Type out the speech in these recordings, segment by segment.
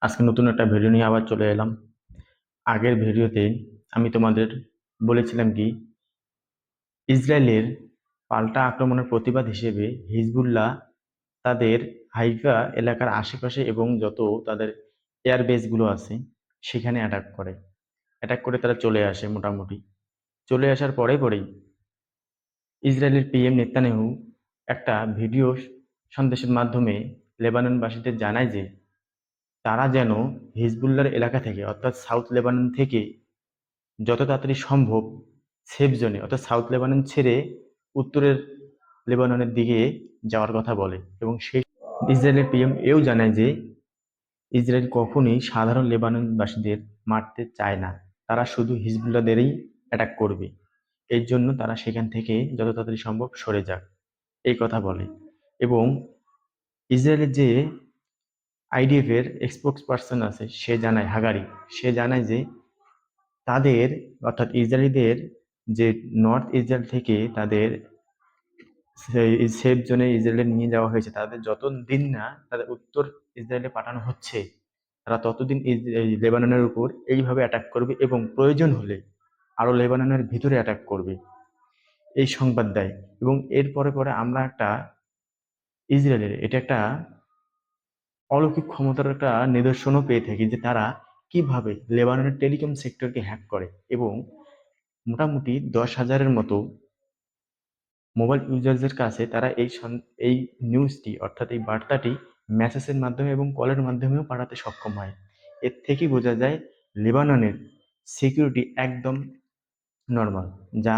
আজকে নতুন একটা ভিডিও নিয়ে আবার চলে এলাম। আগের ভিডিওতে আমি তোমাদের বলেছিলাম কি, ইসরায়েলের পাল্টা আক্রমণের প্রতিবাদ হিসেবে হিজবুল্লাহ তাদের হাইফা এলাকার আশেপাশে এবং যত তাদের এয়ার বেসগুলো আছে সেখানে অ্যাটাক করে তারা চলে আসে। মোটামুটি চলে আসার পরেই ইসরায়েলের পিএম নেতানিয়াহু একটা ভিডিও সন্দেশের মাধ্যমে লেবাননবাসীদের জানায় যে তারা যেন হিজবুল্লাহর এলাকা থেকে অর্থাৎ সাউথ লেবানন থেকে যত তাড়াতাড়ি সম্ভব সেফ জোনে অর্থাৎ সাউথ লেবানন ছেড়ে উত্তরের লেবাননের দিকে যাওয়ার কথা বলে। এবং সেই ইসরায়েলের পিএম এও জানায় যে ইসরায়েল কখনোই সাধারণ লেবাননবাসীদের মারতে চায় না, তারা শুধু হিজবুল্লাহদেরই অ্যাটাক করবে। এর জন্য তারা সেখান থেকে যত তাড়াতাড়ি সম্ভব সরে যাক, এই কথা বলে। এবং ইসরায়েলের যে আইডিএফ এর স্পোক্স পার্সন আছে, সে জানায় যে তাদের অর্থাৎ ইসরায়েলিদের যে নর্থ ইসরায়েল থেকে তাদের সেফ জোনে ইসরায়েলে নিয়ে যাওয়া হয়েছে, তাদের যতদিন না তাদের উত্তর ইসরায়েলে পাঠানো হচ্ছে, তারা ততদিন এই লেবাননের উপর এইভাবে অ্যাটাক করবে এবং প্রয়োজন হলে আরো লেবাননের ভিতরে অ্যাটাক করবে, এই সংবাদ দেয়। এবং এর পরে আমরা এটা একটা অলৌকিক ক্ষমতার একটা নিদর্শনও পেয়ে থাকি যে তারা কিভাবে লেবাননের টেলিকম সেক্টরকে হ্যাক করে এবং মোটামুটি 10,000-এর মতো মোবাইল ইউজার্সদের কাছে তারা এই নিউজটি অর্থাৎ এই বার্তাটি মেসেজের মাধ্যমে এবং কলের মাধ্যমেও পাঠাতে সক্ষম হয়। এর থেকেই বোঝা যায় লেবাননের সিকিউরিটি একদম নর্মাল, যা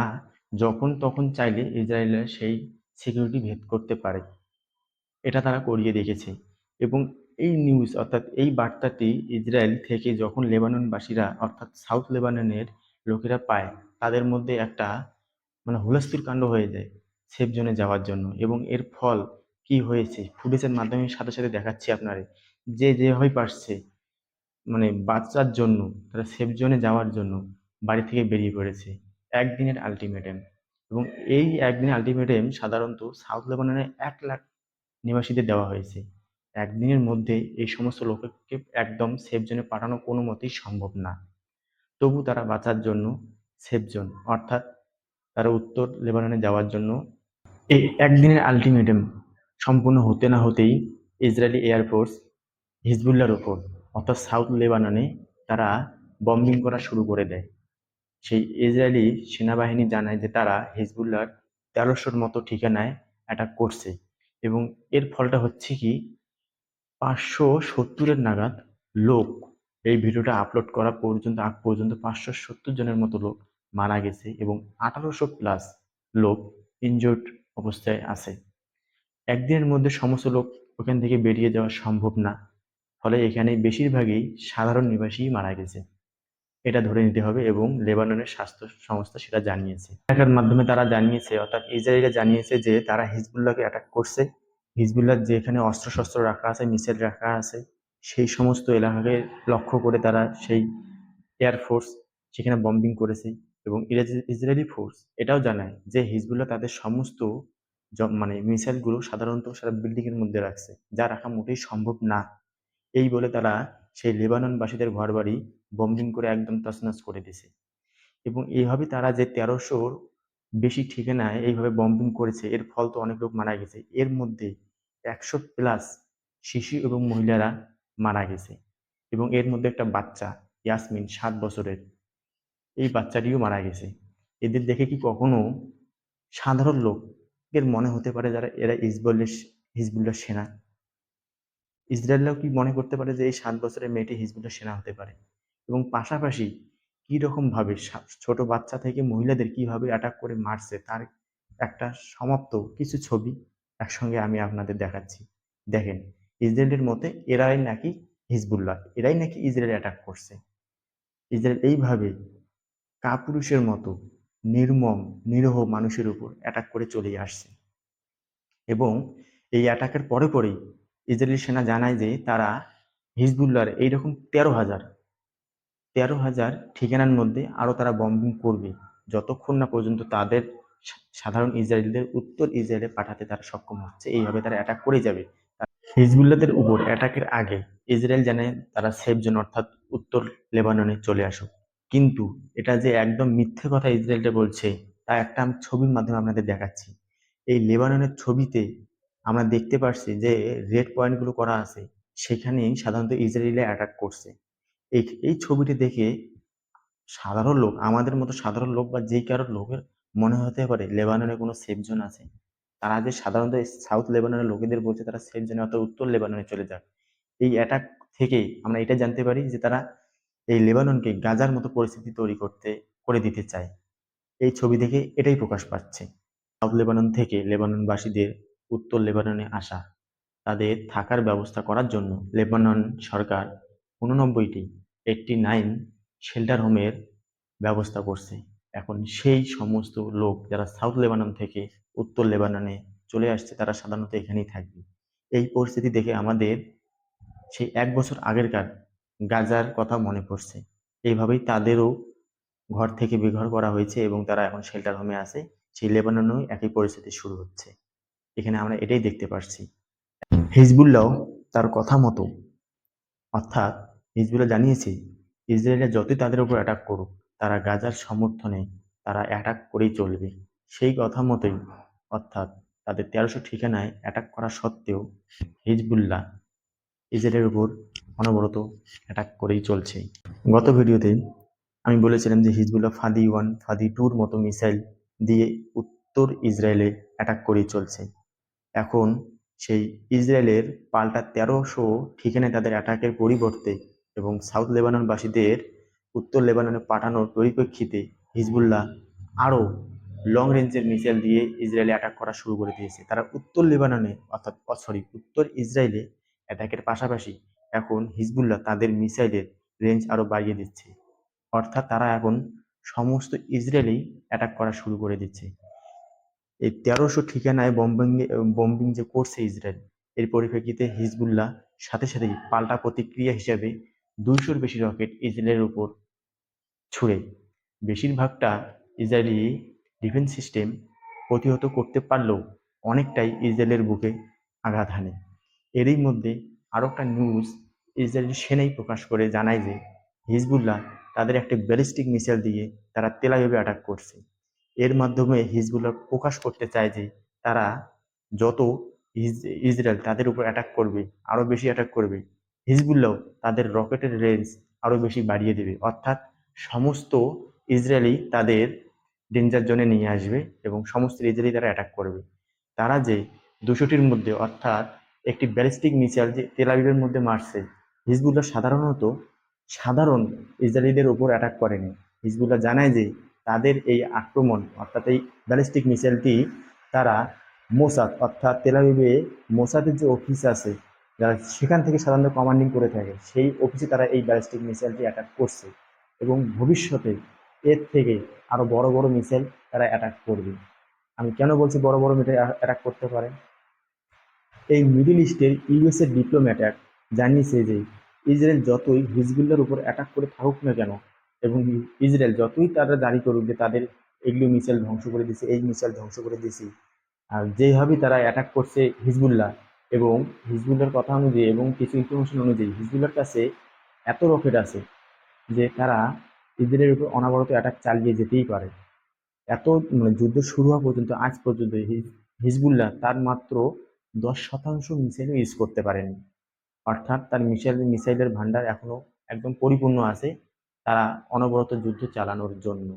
যখন তখন চাইলে ইসরায়েলের সেই সিকিউরিটি ভেদ করতে পারে। এটা তারা করিয়ে দেখেছে। এবং এই নিউজ অর্থাৎ এই বার্তাটি ইসরায়েল থেকে যখন লেবাননবাসীরা অর্থাৎ সাউথ লেবাননের লোকেরা পায়, তাদের মধ্যে একটা হুলস্থুল কাণ্ড হয়ে যায় সেফ জোনে যাওয়ার জন্য। এবং এর ফল কি হয়েছে ফুটেজের মাধ্যমে সাথে সাথে দেখাচ্ছি আপনারে। যে যেভাবে পারছে বাঁচার জন্য তারা সেফ জোনে যাওয়ার জন্য বাড়ি থেকে বেরিয়ে পড়েছে। একদিনের আলটিমেটাম। এবং এই একদিনের আলটিমেটাম সাধারণত সাউথ লেবাননের 1 লাখ নিবাসীদের দেওয়া হয়েছে। একদিনের মধ্যে এই সমস্ত লোককে একদম সেফ জোনে পাঠানো কোনো মতেই সম্ভব না। তবু তারা বাঁচার জন্য সেফ জোন অর্থাৎ তারা উত্তর লেবাননে যাওয়ার জন্য এই একদিনের আলটিমেটাম সম্পূর্ণ হতে না হতেই ইসরায়েলি এয়ারফোর্স হিজবুল্লাহর ওপর অর্থাৎ সাউথ লেবাননে তারা বম্বিং করা শুরু করে দেয়। সেই ইসরায়েলি সেনাবাহিনী জানায় যে তারা হিজবুল্লাহর 1300-র মতো ঠিকানায় অ্যাটাক করছে। এবং এর ফলটা হচ্ছে কি, 570-এর নাগাদ লোক, এই ভিডিওটা আপলোড করা পর্যন্ত আগ পর্যন্ত 570 জনের মতো লোক মারা গেছে এবং 1800+ লোক ইনজুর্ড অবস্থায় আছে। একদিনের মধ্যে সমস্ত লোক ওখান থেকে বেরিয়ে যাওয়া সম্ভব না, ফলে এখানে বেশিরভাগই সাধারণ নিবাসী মারা গেছে, এটা ধরে নিতে হবে। এবং লেবাননের স্বাস্থ্য সংস্থা সেটা জানিয়েছে, এটার মাধ্যমে তারা জানিয়েছে অর্থাৎ ইসরায়েল জানিয়েছে যে তারা হিজবুল্লাহকে অ্যাটাক করছে। হিজবুল্লাহ যেখানে অস্ত্রশস্ত্র রাখা আছে, মিসাইল রাখা আছে, সেই সমস্ত এলাকাকে লক্ষ্য করে তারা সেই এয়ারফোর্স সেখানে বম্বিং করেছে। এবং ইসরায়েলি ফোর্স এটাও জানায় যে হিজবুল্লাহ তাদের সমস্ত মিসাইলগুলো সাধারণত সারা বিল্ডিং এর মধ্যে রাখছে, যা রাখা মোটেই সম্ভব না। এই বলে তারা সেই লেবাননবাসীদের ঘরবাড়ি বম্বিং করে একদম তছনছ করে দিছে। এবং এইভাবে তারা যে 1300-র বেশি ঠিকানায় এইভাবে বম্বিং করেছে, এর ফল তো অনেক লোক মারা গেছে। এর মধ্যে 100+ শিশু এবং মহিলারা মারা গেছে। এবং এর মধ্যে একটা বাচ্চা ইয়াসমিন 7 বছরের, এই বাচ্চাটিও মারা গেছে। এদের দেখে কি কখনো সাধারণ লোকের মনে হতে পারে যারা এরা হিজবুল্লাহ সেনা? ইসরায়েলরাও কি মনে করতে পারে যে এই 7 বছরের মেয়েটি হিজবুল্লাহ সেনা হতে পারে? এবং পাশাপাশি কি রকম ভাবে ছোট বাচ্চা থেকে মহিলাদের কিভাবে অ্যাটাক করে মারছে তার একটা সমাপ্ত কিছু ছবি একসঙ্গে আমি আপনাদের দেখাচ্ছি। দেখেন, ইসরায়েলের মতে এরাই নাকি ইসরায়েল অ্যাটাক করছে। ইসরায়েল এইভাবে কাপুরুষের মতো নির্মম নিরীহ মানুষের উপর অ্যাটাক করে চলে আসছে। এবং এই অ্যাটাকের পরেই ইসরায়েলি সেনা জানায় যে তারা হিজবুল্লাহর এইরকম 13,000 ঠিকানার মধ্যে আরো তারা বম্বিং করবে, যতক্ষণ না পর্যন্ত তাদের সাধারণ ইসরায়েলিদের উত্তর ইসরায়েলে পাঠাতে তারা সক্ষম হচ্ছে। এইভাবে তারা অ্যাটাক করে যাবে। হিজবুল্লাহদের উপর অ্যাটাকের আগে ইসরায়েল জানায় তারা সেফ জোন অর্থাৎ উত্তর লেবাননে চলে আসুক, কিন্তু এটা যে একদম মিথ্যে কথা ইসরায়েলটা বলছে তা একটা আমি ছবির মাধ্যমে আপনাদের দেখাচ্ছি। এই লেবাননের ছবিতে আমরা দেখতে পাচ্ছি যে রেড পয়েন্টগুলো করা আছে, সেখানেই সাধারণত ইসরায়েলে অ্যাটাক করছে। এই ছবিটি দেখে সাধারণ লোক, আমাদের মতো সাধারণ লোক বা যে কারোর লোকের মনে হতে পারে লেবাননে কোনো সেফ জোন আছে। তারা যে সাধারণত সাউথ লেবাননের লোকেদের বলছে তারা সেফ জোনে অর্থাৎ উত্তর লেবাননে চলে যাক, এই অ্যাটাক থেকে আমরা এটা জানতে পারি যে তারা এই লেবাননকে গাজার মতো পরিস্থিতি তৈরি করে দিতে চায়। এই ছবি থেকে এটাই প্রকাশ পাচ্ছে। সাউথ লেবানন থেকে লেবাননবাসীদের উত্তর লেবাননে আসা, তাদের থাকার ব্যবস্থা করার জন্য লেবানন সরকার 89 শেল্টার হোমের ব্যবস্থা করছে। এখন সেই সমস্ত লোক যারা সাউথ লেবানন থেকে উত্তর লেবাননে চলে আসছে তারা সাধারণত এখানেই থাকবে। এই পরিস্থিতি দেখে আমাদের সেই 1 বছর আগেরকার গাজার কথা মনে পড়ছে। এইভাবেই তাদেরও ঘর থেকে বেঘর করা হয়েছে এবং তারা এখন শেল্টার হোমে আছে। সেই লেবাননেও একই পরিস্থিতি শুরু হচ্ছে। এখানে আমরা এটাই দেখতে পাচ্ছি। হিজবুল্লাহ তার কথা মতো, অর্থাৎ হিজবুল্লাহ জানিয়েছে ইসরায়েলের যতই তাদের উপর অ্যাটাক করুক তারা গাজার সমর্থনে তারা অ্যাটাক করেই চলবে। সেই কথা মতোই, অর্থাৎ তাদের 1300 ঠিকানায় অ্যাটাক করা সত্ত্বেও হিজবুল্লাহ ইসরায়েলের উপর অনবরত অ্যাটাক করেই চলছে। গত ভিডিওতে আমি বলেছিলাম যে হিজবুল্লাহ ফাদি 1 ফাদি 2-র মতো মিসাইল দিয়ে উত্তর ইসরায়েলে অ্যাটাক করেই চলছে। এখন সেই ইসরায়েলের পাল্টা 1300 ঠিকানায় তাদের অ্যাটাকের পরিবর্তে এবং সাউথ লেবাননবাসীদের উত্তর লেবাননে পাঠানোর পরিপ্রেক্ষিতে হিজবুল্লাহ আরও লং রেঞ্জের মিসাইল দিয়ে ইসরায়েলে অ্যাটাক করা শুরু করে দিয়েছে। তারা উত্তর লেবাননে অর্থাৎ উত্তর ইসরায়েলে অ্যাটাকের পাশাপাশি এখন হিজবুল্লাহ তাদের মিসাইলের রেঞ্জ আরও বাড়িয়ে দিচ্ছে, অর্থাৎ তারা এখন সমস্ত ইসরায়েলেই অ্যাটাক করা শুরু করে দিচ্ছে। এই 1300 ঠিকানায় বম্বিং যে করছে ইসরায়েল, এর পরিপ্রেক্ষিতে হিজবুল্লাহ সাথে সাথেই পাল্টা প্রতিক্রিয়া হিসেবে 200-র বেশি রকেট ইসরায়েলের উপর ছুড়ে বেশিরভাগটা ইসরায়েলি ডিফেন্স সিস্টেম প্রতিহত করতে পারলেও অনেকটাই ইসরায়েলের বুকে আঘাত হানে। এরই মধ্যে আরও একটা নিউজ ইসরায়েলি সেনাই প্রকাশ করে জানায় যে হিজবুল্লাহ তাদের একটা ব্যালিস্টিক মিসাইল দিয়ে তারা তেল আবিবে অ্যাটাক করছে। এর মাধ্যমে হিজবুল্লাহ প্রকাশ করতে চায় যে তারা যত ইসরায়েল তাদের উপর অ্যাটাক করবে, আরো বেশি অ্যাটাক করবে, হিজবুল্লাহ তাদের রকেটের রেঞ্জ আরো বেশি বাড়িয়ে দেবে, অর্থাৎ সমস্ত ইসরায়েলি তাদের ডেঞ্জার জোনে নিয়ে আসবে এবং সমস্ত ইসরায়েলি তারা অ্যাটাক করবে। তারা যে 200টির মধ্যে অর্থাৎ একটি ব্যালিস্টিক মিসাইল যে তেল আবিবের মধ্যে মারছে, হিজবুল্লাহ সাধারণত সাধারণ ইসরায়েলিদের উপর অ্যাটাক করেনি। হিজবুল্লাহ জানায় যে তাদের এই আক্রমণ অর্থাৎ এই ব্যালিস্টিক মিসাইলটি তারা মোসাদ অর্থাৎ তেল আবিবে মোসাদের যে অফিস আছে, যারা সেখান থেকে সাধারণত কমান্ডিং করে থাকে, সেই অফিসে তারা এই ব্যালিস্টিক মিসাইলটি অ্যাটাক করছে এবং ভবিষ্যতে এর থেকে আরো বড় বড় মিসাইল তারা অ্যাটাক করবে। আমি কেন বলছি বড় বড় মিসাইল অ্যাটাক করতে পারে? এই মিডল ইস্টের ইউএসএ ডিপ্লোম্যাটরা জানিয়েছে যে ইসরায়েল যতই হিজবুল্লাহর উপর অ্যাটাক করে থাকুক না কেন এবং ইসরায়েল যতই তারা দাবি করুক যে তাদের এগুলো মিসাইল ধ্বংস করে দিয়েছে, এই মিসাইল ধ্বংস করে দিয়েছি, আর যেভাবে তারা অ্যাটাক করছে হিজবুল্লাহ এবং হিজবুল্লাহর কথা অনুযায়ী এবং কিছু ইনফরমেশন অনুযায়ী হিজবুল্লাহর কাছে এত রকেট আছে যে তারা ইসরায়েলের উপর অনবরত অ্যাটাক চালিয়ে যেতেই পারে। এত যুদ্ধ শুরু হওয়া পর্যন্ত আজ পর্যন্ত হিজবুল্লাহ তার মাত্র 10% মিসাইলও ইউজ করতে পারেনি, অর্থাৎ তার মিসাইলের ভান্ডার এখনো একদম পরিপূর্ণ আছে তারা অনবরত যুদ্ধ চালানোর জন্য।